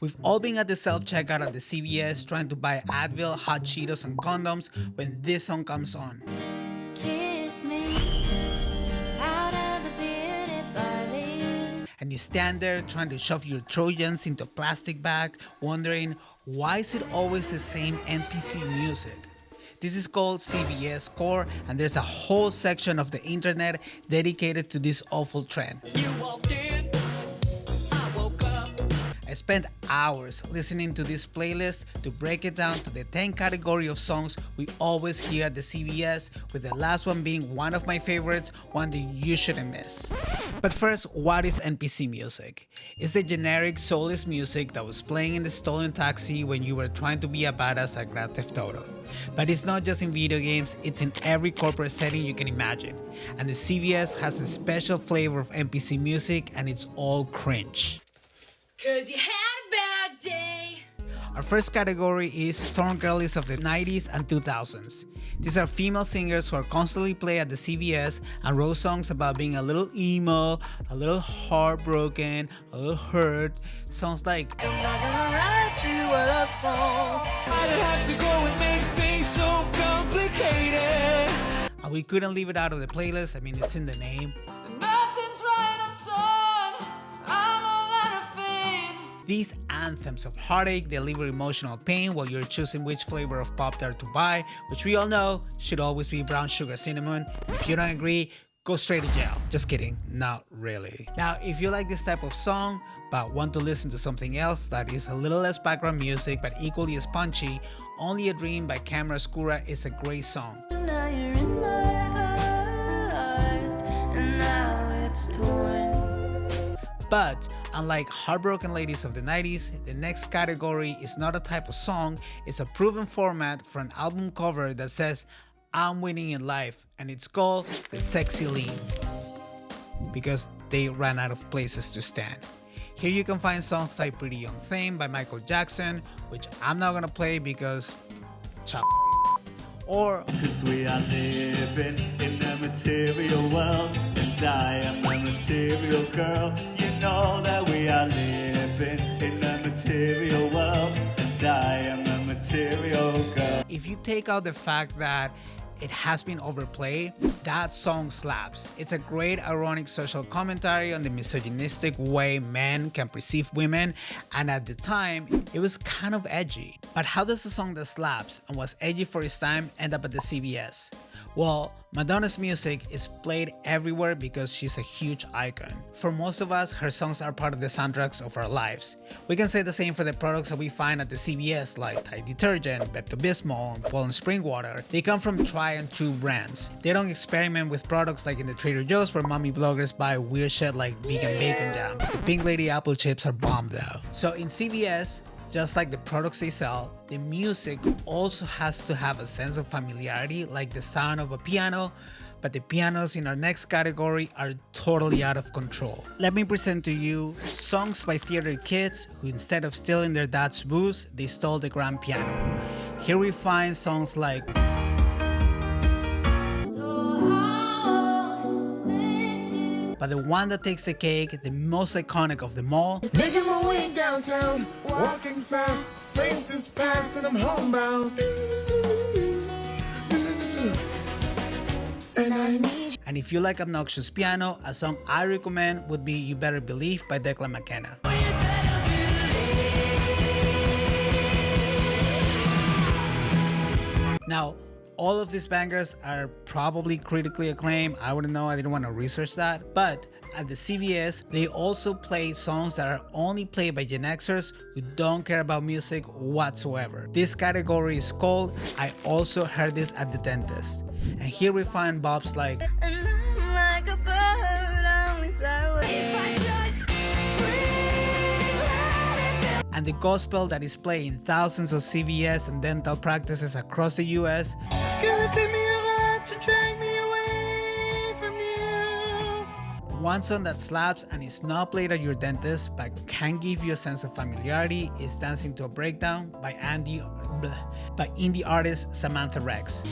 We've all been at the self-checkout at the CVS trying to buy Advil, hot Cheetos, and condoms when this song comes on. Kiss me out of the beauty barley. And you stand there trying to shove your Trojans into a plastic bag, wondering why is it always the same NPC music? This is called CVS-Core, and there's a whole section of the internet dedicated to this awful trend. You walked in, I woke up. I spent hours listening to this playlist to break it down to the 10 category of songs we always hear at the CVS, with the last one being one of my favorites, one that you shouldn't miss. But first, what is NPC music? It's the generic soulless music that was playing in the stolen taxi when you were trying to be a badass at Grand Theft Auto. But it's not just in video games, it's in every corporate setting you can imagine. And the CVS has a special flavor of NPC music, and it's all cringe. Cause you had a bad day. Our first category is Storm Girlies of the 90s and 2000s. These are female singers who are constantly played at the CVS and wrote songs about being a little emo, a little heartbroken, a little hurt. Songs like I'm not gonna write you a love song. I don't have to go and make things so complicated. and we couldn't leave it out of the playlist. I mean, it's in the name. Nothing's right, I'm torn. I'm all out of faith. These anthems of heartache deliver emotional pain while you're choosing which flavor of Pop-Tart to buy, which we all know should always be brown sugar cinnamon. If you don't agree, go straight to jail. Just kidding, not really. Now, if you like this type of song, but want to listen to something else that is a little less background music but equally as punchy, Only a Dream by Camera Oscura is a great song. Now you're in my heart, and now it's torn. But unlike Heartbroken Ladies of the 90s, the next category is not a type of song, it's a proven format for an album cover that says, I'm winning in life, and it's called The Sexy Lean, because they ran out of places to stand. Here you can find songs like Pretty Young Thing by Michael Jackson, which I'm not gonna play because chop. Or Cause we are living in a material world, and I am a material girl. You know that we are living in a material world, and I am a material girl. if you take out the fact that it has been overplayed, that song slaps. It's a great ironic social commentary on the misogynistic way men can perceive women, and at the time, it was kind of edgy. But how does a song that slaps and was edgy for its time end up at the CVS? Well, Madonna's music is played everywhere because she's a huge icon. For most of us, her songs are part of the soundtracks of our lives. We can say the same for the products that we find at the CVS like Tide Detergent, Pepto-Bismol, and Poland Spring Water. They come from tried and true brands. They don't experiment with products like in the Trader Joe's where mommy bloggers buy weird shit like vegan bacon jam. The Pink Lady apple chips are bomb though. So in CVS, just like the products they sell, the music also has to have a sense of familiarity, like the sound of a piano, but the pianos in our next category are totally out of control. Let me present to you songs by theater kids who, instead of stealing their dad's booze, they stole the grand piano. Here we find songs like but the one that takes the cake, the most iconic of them all, Making my way downtown, walking fast, faces past, and I'm homebound. And I need you. and if you like obnoxious piano, a song I recommend would be You Better Believe by Declan McKenna. Now, all of these bangers are probably critically acclaimed. I wouldn't know, I didn't want to research that. But at the CVS, they also play songs that are only played by Gen Xers who don't care about music whatsoever. This category is called I Also Heard This at the Dentist. And here we find bops like And I'm like a bird, I only fly away. If I just breathe, let it and the gospel that is played in thousands of CVS and dental practices across the US. It's gonna take me a lot to drag me away from you. One song that slaps and is not played at your dentist but can give you a sense of familiarity is Dancing to a Breakdown by indie artist Samantha Rex.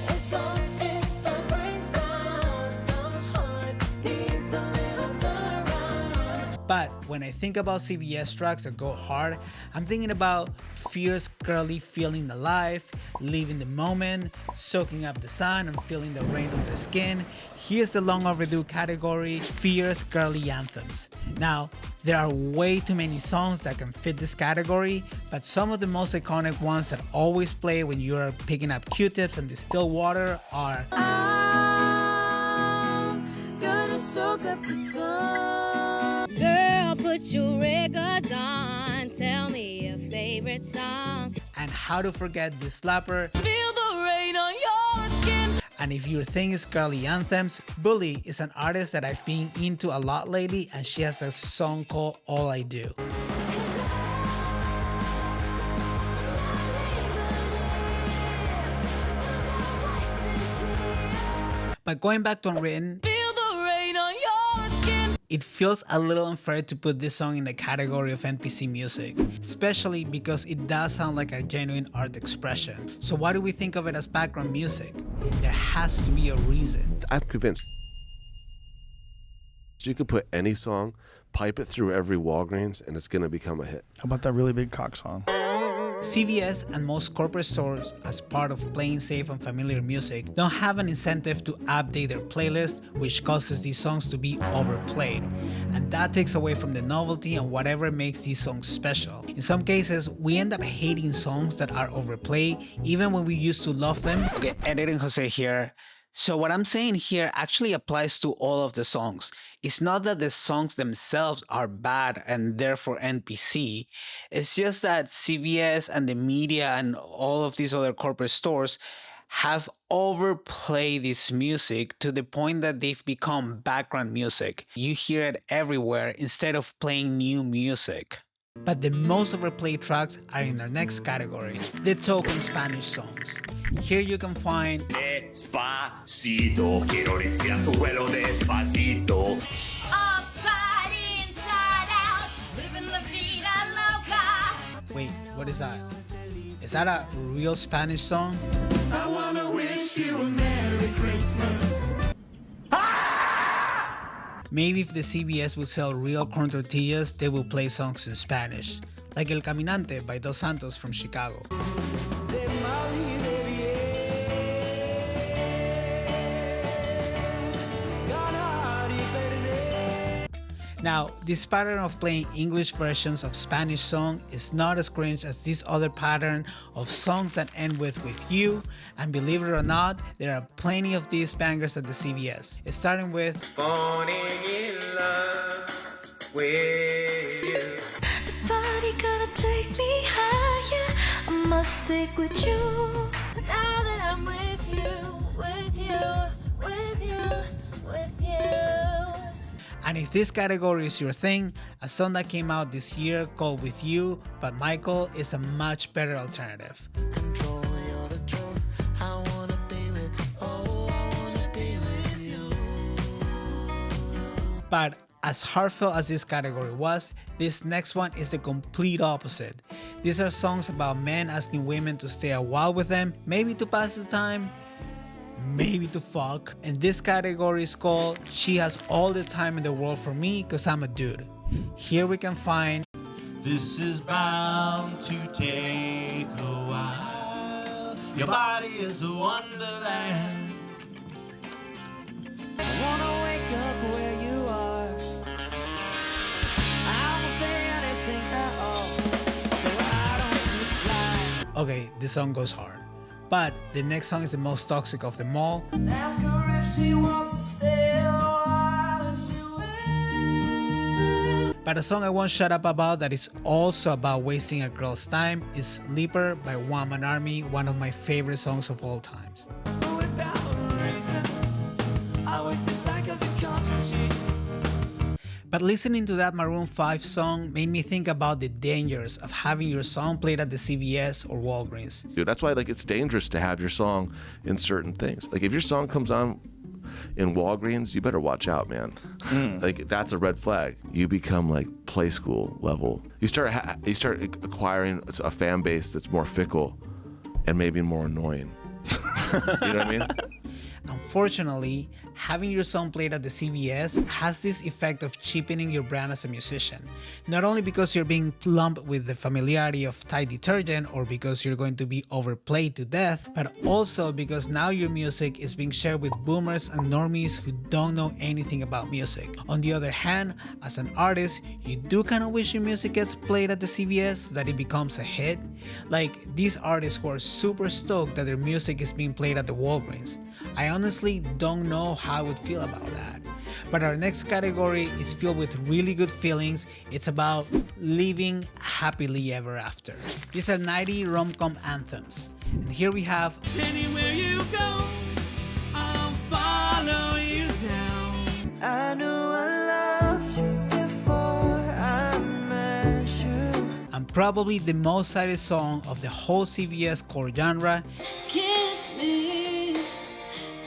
It's on if the breakdowns, the heart needs a little turnaround. But When I think about CVS tracks that go hard, I'm thinking about fierce, girly feeling alive, living the moment, soaking up the sun and feeling the rain on their skin. Here's the long overdue category, fierce, girly anthems. Now, there are way too many songs that can fit this category, but some of the most iconic ones that always play when you're picking up Q-tips and distilled water are I'm gonna soak up the sun. Girl, put your records on. Tell me your favorite song. and How to Forget This Slapper. Feel the rain on your skin. And if your thing is girly anthems, Bully is an artist that I've been into a lot lately, and she has a song called All I Do. But going back to Unwritten, Feel the rain on your skin. it feels a little unfair to put this song in the category of NPC music, especially because it does sound like a genuine art expression. So why do we think of it as background music? There has to be a reason. I'm convinced you could put any song, pipe it through every Walgreens, and it's going to become a hit. How about that really big cock song? CVS and most corporate stores, as part of playing safe and familiar music, don't have an incentive to update their playlist, which causes these songs to be overplayed. And that takes away from the novelty and whatever makes these songs special. In some cases, we end up hating songs that are overplayed, even when we used to love them. Okay, editing Jose here. So what I'm saying here actually applies to all of the songs. It's not that the songs themselves are bad and therefore NPC. It's just that CVS and the media and all of these other corporate stores have overplayed this music to the point that they've become background music. You hear it everywhere instead of playing new music. But the most overplayed tracks are in our next category, the token Spanish songs. Here you can find Despacito, quiero respirar tu vuelo despacito. Upside, inside out. Living la vida loca. Wait, what is that? Is that a real Spanish song? I wanna wish you a Merry Christmas. Maybe if the CVS would sell real corn tortillas, they will play songs in Spanish, like El Caminante by Dos Santos from Chicago. Now, this pattern of playing English versions of Spanish song is not as cringe as this other pattern of songs that end with you, and believe it or not, there are plenty of these bangers at the CVS. Starting with Falling in love with you. Body gonna take me higher. I must stick with you. Now that I'm with you, with you, with you, with you. And if this category is your thing, a song that came out this year called With You by Michael is a much better alternative. But as heartfelt as this category was, this next one is the complete opposite. These are songs about men asking women to stay a while with them, maybe to pass the time, maybe to fuck. And this category is called She Has All the Time in the World for Me Cause I'm a Dude. Here we can find This is bound to take a while. Your body is a wonderland. I wanna wake up where you are. I won't say anything at all, so I don't slip slide. Okay, this song goes hard. But the next song is the most toxic of them all. Ask her if she wants to stay a while, and she will. But a song I won't shut up about that is also about wasting a girl's time is Sleeper by One Man Army, one of my favorite songs of all times. But listening to that Maroon 5 song made me think about the dangers of having your song played at the CVS or Walgreens. Dude, that's why it's dangerous to have your song in certain things. Like if your song comes on in Walgreens, you better watch out, man. Like that's a red flag. You become like play school level. You start acquiring a fan base that's more fickle and maybe more annoying. You know what I mean? Unfortunately, having your song played at the CVS has this effect of cheapening your brand as a musician. Not only because you're being lumped with the familiarity of Tide detergent or because you're going to be overplayed to death, but also because now your music is being shared with boomers and normies who don't know anything about music. On the other hand, as an artist, you do kind of wish your music gets played at the CVS so that it becomes a hit. Like these artists who are super stoked that their music is being played at the Walgreens. I honestly don't know how I would feel about that. But our next category is filled with really good feelings. It's about living happily ever after. These are 90 rom-com anthems. And here we have Anywhere you go, I'll follow you down. I know I loved you before I met you. and probably the most cited song of the whole CVS-Core genre. Kiss me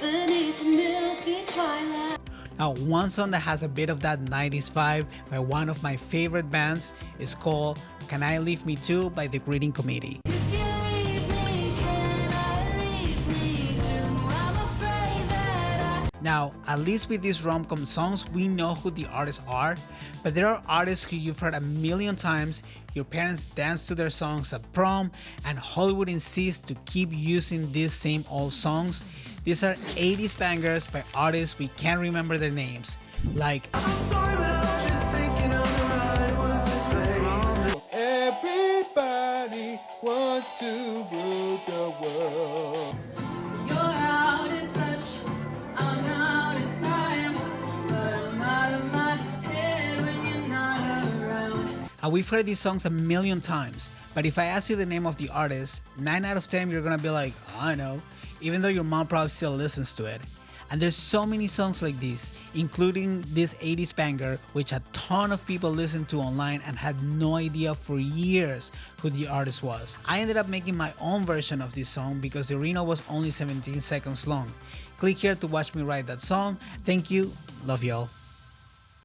beneath the milky twilight. Now, one song that has a bit of that 90s vibe by one of my favorite bands is called Can I Leave Me Too by the Greeting Committee. If you leave me, can I leave me too? I'm afraid that Now, at least with these rom-com songs, we know who the artists are, but there are artists who you've heard a million times, your parents dance to their songs at prom, and Hollywood insists to keep using these same old songs. These are 80s bangers by artists we can't remember their names, like Everybody wants to rule the world. you're out of touch, I'm out of time, but I'm out of my head when you're not around. and we've heard these songs a million times, but if I ask you the name of the artist, 9 out of 10 you're gonna be like, I know, even though your mom probably still listens to it. And there's so many songs like this, including this 80s banger, which a ton of people listened to online and had no idea for years who the artist was. I ended up making my own version of this song because the original was only 17 seconds long. Click here to watch me write that song. Thank you, love y'all.